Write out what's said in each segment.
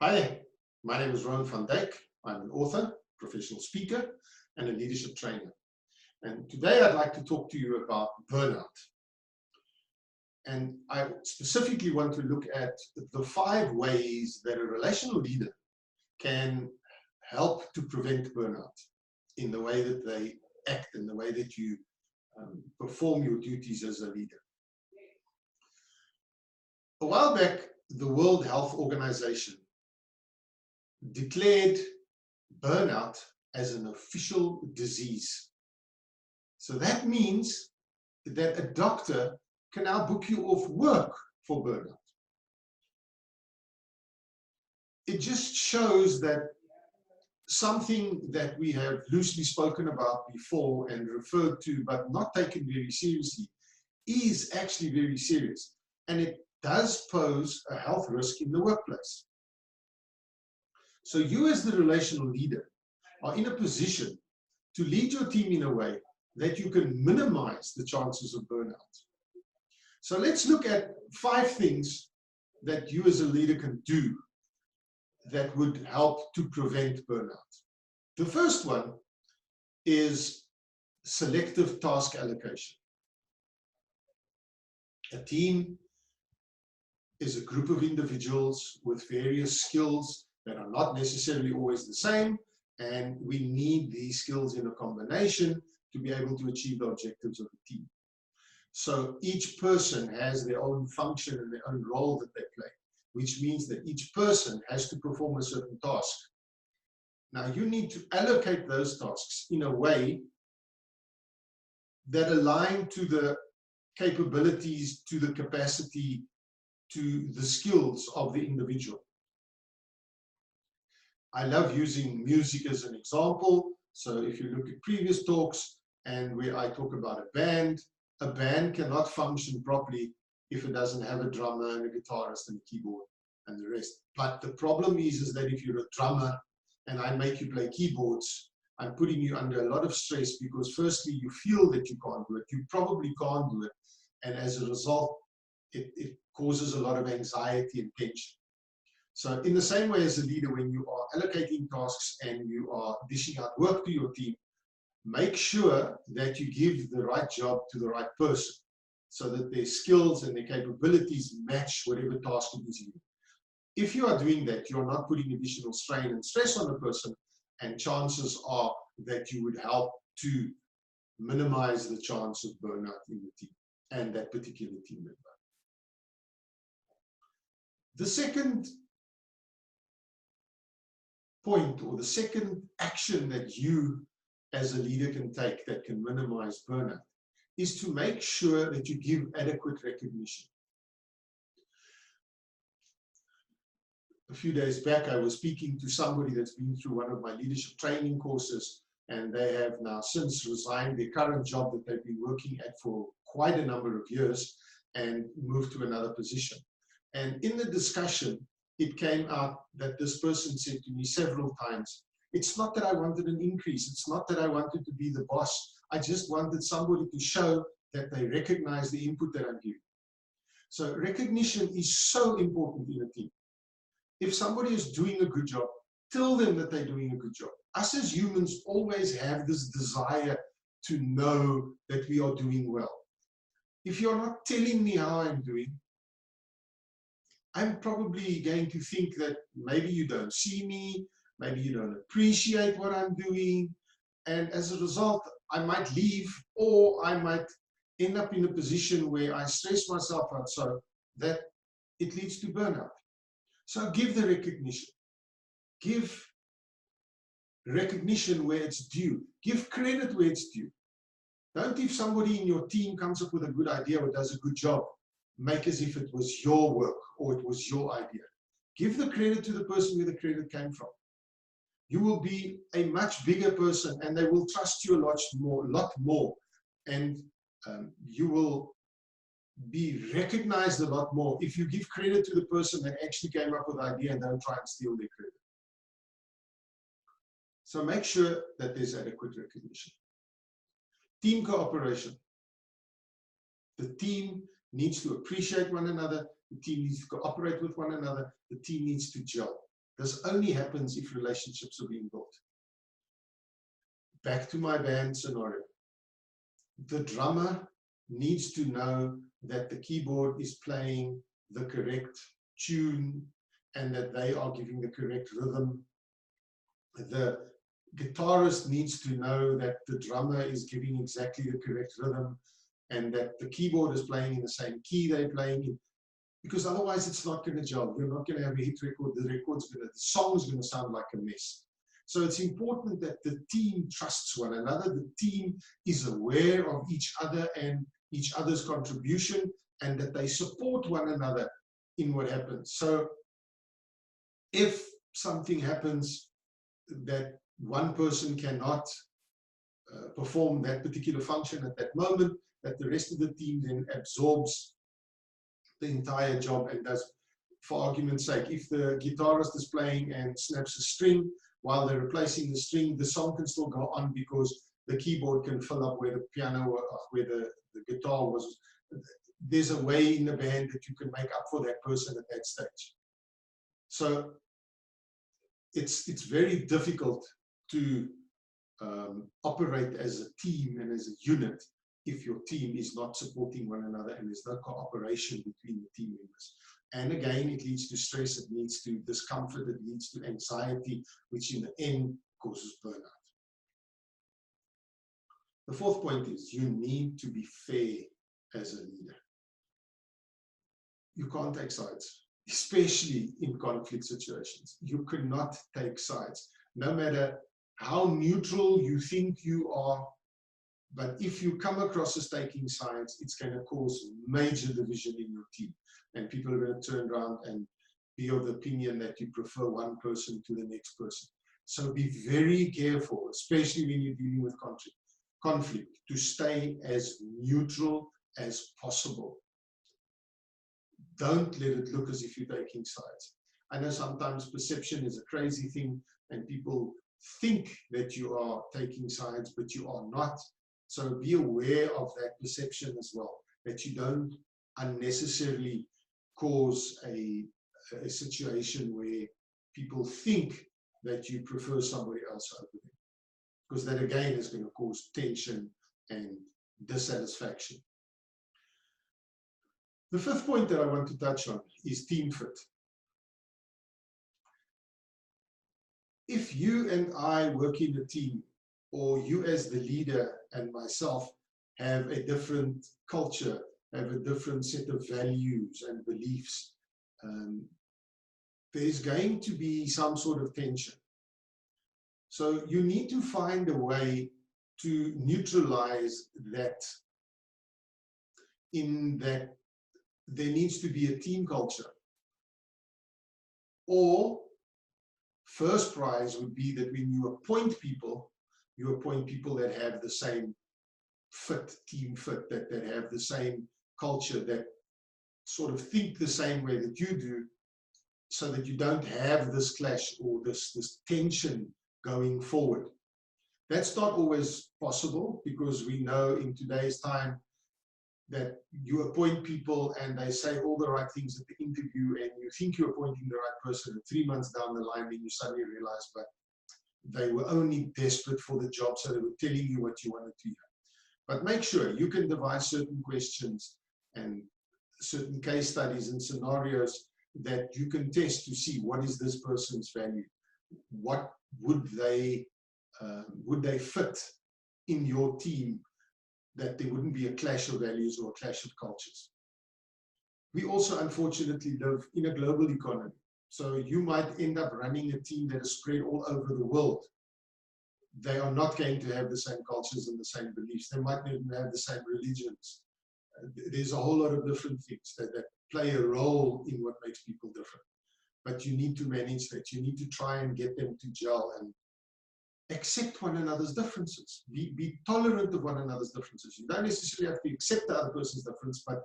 Hi, my name is Rowan van Dijk. I'm an author, professional speaker, and a leadership trainer. And today I'd like to talk to you about burnout. And I specifically want to look at the 5 ways that a relational leader can help to prevent burnout in the way that they act, in the way that you perform your duties as a leader. A while back, the World Health Organization declared burnout as an official disease. So that means that a doctor can now book you off work for burnout. It just shows that something that we have loosely spoken about before and referred to but not taken very seriously is actually very serious, and it does pose a health risk in the workplace. So you as the relational leader are in a position to lead your team in a way that you can minimize the chances of burnout. So let's look at 5 things that you as a leader can do that would help to prevent burnout. The first one is selective task allocation. A team is a group of individuals with various skills that are not necessarily always the same, and we need these skills in a combination to be able to achieve the objectives of the team. So each person has their own function and their own role that they play, which means that each person has to perform a certain task. Now you need to allocate those tasks in a way that align to the capabilities, to the capacity, to the skills of the individual. I love using music as an example. So if you look at previous talks and where I talk about a band cannot function properly if it doesn't have a drummer and a guitarist and a keyboard and the rest. But the problem is that if you're a drummer and I make you play keyboards, I'm putting you under a lot of stress because firstly, you feel that you can't do it. You probably can't do it. And as a result, it causes a lot of anxiety and tension. So in the same way as a leader, when you are allocating tasks and you are dishing out work to your team, make sure that you give the right job to the right person so that their skills and their capabilities match whatever task it is. If you are doing that, you are not putting additional strain and stress on the person, and chances are that you would help to minimize the chance of burnout in the team and that particular team member. The second point, or the second action that you as a leader can take that can minimize burnout, is to make sure that you give adequate recognition. A few days back, I was speaking to somebody that's been through one of my leadership training courses, and they have now since resigned their current job that they've been working at for quite a number of years and moved to another position. And in the discussion, it came out that this person said to me several times, it's not that I wanted an increase, it's not that I wanted to be the boss, I just wanted somebody to show that they recognize the input that I'm giving. So recognition is so important in a team. If somebody is doing a good job, tell them that they're doing a good job. Us as humans always have this desire to know that we are doing well. If you're not telling me how I'm doing, I'm probably going to think that maybe you don't see me, maybe you don't appreciate what I'm doing, and as a result, I might leave, or I might end up in a position where I stress myself out so that it leads to burnout. So give the recognition. Give recognition where it's due. Give credit where it's due. Don't, if somebody in your team comes up with a good idea or does a good job, make as if it was your work or it was your idea. Give the credit to the person where the credit came from. You will be a much bigger person and they will trust you a lot more. And you will be recognized a lot more if you give credit to the person that actually came up with the idea and don't try and steal their credit. So make sure that there's adequate recognition. Team cooperation. The team needs to appreciate one another. The team needs to cooperate with one another. The team needs to gel. This only happens if relationships are being built. Back to my band scenario. The drummer needs to know that the keyboard is playing the correct tune and that they are giving the correct rhythm. The guitarist needs to know that the drummer is giving exactly the correct rhythm and that the keyboard is playing in the same key they're playing in, because otherwise it's not going to gel. You're not going to have a hit record. The song's going to sound like a mess. So it's important that the team trusts one another. The team is aware of each other and each other's contribution, and that they support one another in what happens. So if something happens that one person cannot perform that particular function at that moment, that the rest of the team then absorbs the entire job and does, for argument's sake, if the guitarist is playing and snaps a string while they're replacing the string, the song can still go on because the keyboard can fill up where the piano or where the guitar was. There's a way in the band that you can make up for that person at that stage. So it's very difficult to operate as a team and as a unit if your team is not supporting one another and there's no cooperation between the team members. And again, it leads to stress, it leads to discomfort, it leads to anxiety, which in the end causes burnout. The fourth point is you need to be fair as a leader. You can't take sides, especially in conflict situations. You cannot take sides, no matter how neutral you think you are. But if you come across as taking sides, it's going to cause major division in your team. And people are going to turn around and be of the opinion that you prefer one person to the next person. So be very careful, especially when you're dealing with conflict, to stay as neutral as possible. Don't let it look as if you're taking sides. I know sometimes perception is a crazy thing and people think that you are taking sides, but you are not. So be aware of that perception as well, that you don't unnecessarily cause a situation where people think that you prefer somebody else over them. Because that again is going to cause tension and dissatisfaction. The fifth point that I want to touch on is team fit. If you and I work in a team, or you as the leader and myself have a different culture, have a different set of values and beliefs, there's going to be some sort of tension. So you need to find a way to neutralize that, in that there needs to be a team culture. Or first prize would be that when you appoint people that have the same fit, team fit, that have the same culture, that sort of think the same way that you do, so that you don't have this clash or this tension going forward. That's not always possible, because we know in today's time that you appoint people and they say all the right things at the interview and you think you're appointing the right person, and 3 months down the line then you suddenly realize but they were only desperate for the job, so they were telling you what you wanted to hear. But make sure you can devise certain questions and certain case studies and scenarios that you can test to see what is this person's value. What would they fit in your team, that there wouldn't be a clash of values or a clash of cultures. We also unfortunately live in a global economy. So you might end up running a team that is spread all over the world. They are not going to have the same cultures and the same beliefs. They might not even have the same religions. There's a whole lot of different things that play a role in what makes people different. But you need to manage that. You need to try and get them to gel and accept one another's differences. Be tolerant of one another's differences. You don't necessarily have to accept the other person's difference, but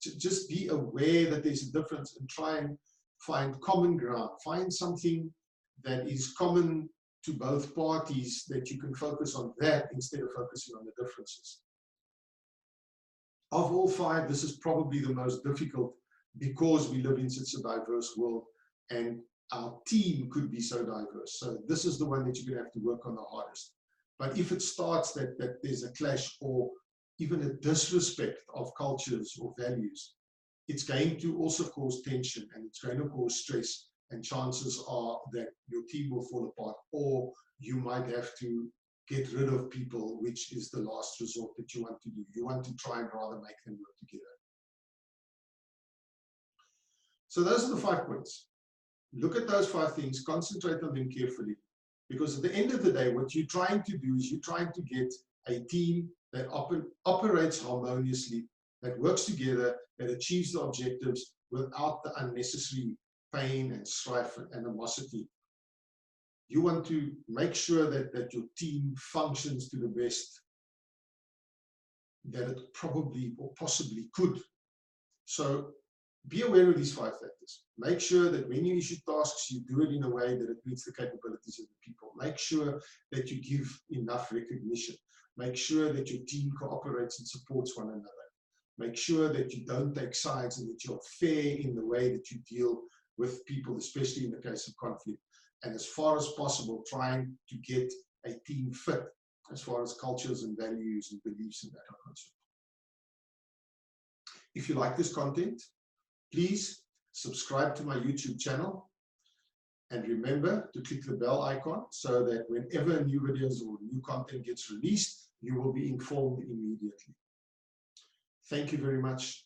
just be aware that there's a difference and try and find common ground. Find something that is common to both parties, that you can focus on that instead of focusing on the differences. Of all 5, this is probably the most difficult, because we live in such a diverse world and our team could be so diverse. So this is the one that you're going to have to work on the hardest. But if it starts that there's a clash or even a disrespect of cultures or values, it's going to also cause tension and it's going to cause stress, and chances are that your team will fall apart, or you might have to get rid of people, which is the last resort that you want to do. You want to try and rather make them work together. So those are the 5 points. Look at those 5 things, concentrate on them carefully, because at the end of the day, what you're trying to do is you're trying to get a team that operates harmoniously, that works together, that achieves the objectives without the unnecessary pain and strife and animosity. You want to make sure that your team functions to the best that it probably or possibly could. So be aware of these 5 factors. Make sure that when you issue tasks, you do it in a way that it meets the capabilities of the people. Make sure that you give enough recognition. Make sure that your team cooperates and supports one another. Make sure that you don't take sides and that you're fair in the way that you deal with people, especially in the case of conflict. And as far as possible, trying to get a team fit as far as cultures and values and beliefs and that are concerned. If you like this content, please subscribe to my YouTube channel, and remember to click the bell icon so that whenever new videos or new content gets released, you will be informed immediately. Thank you very much.